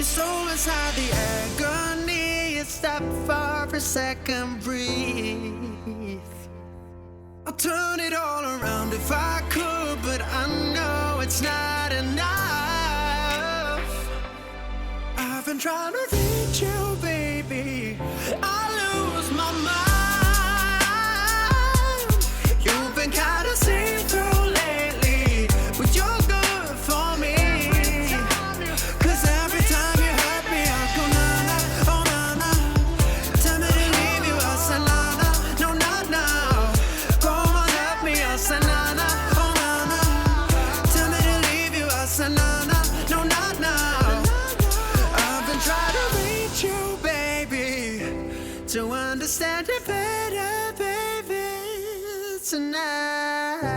soul inside the agony. Stop for a second, breathe. I'll turn it all around if I could, but I know it's not enough. I've been trying to reach you, baby. I lose my mind. You've been kinda see-through lately, but you're good for me. 'Cause every time you hurt me, I go na-na, oh na-na. Tell me to leave you, I say na-na, no not now. Come on, help me, I say na-na, oh na-na. Tell me to leave you, I say na-na, no not now. I've been trying to reach you, baby, to understand you better, baby, tonight.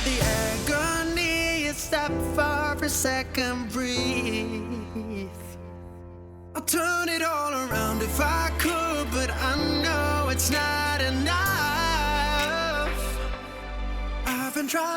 The agony, stop for a second, breathe. I'll turn it all around if I could, but I know it's not enough. I've been trying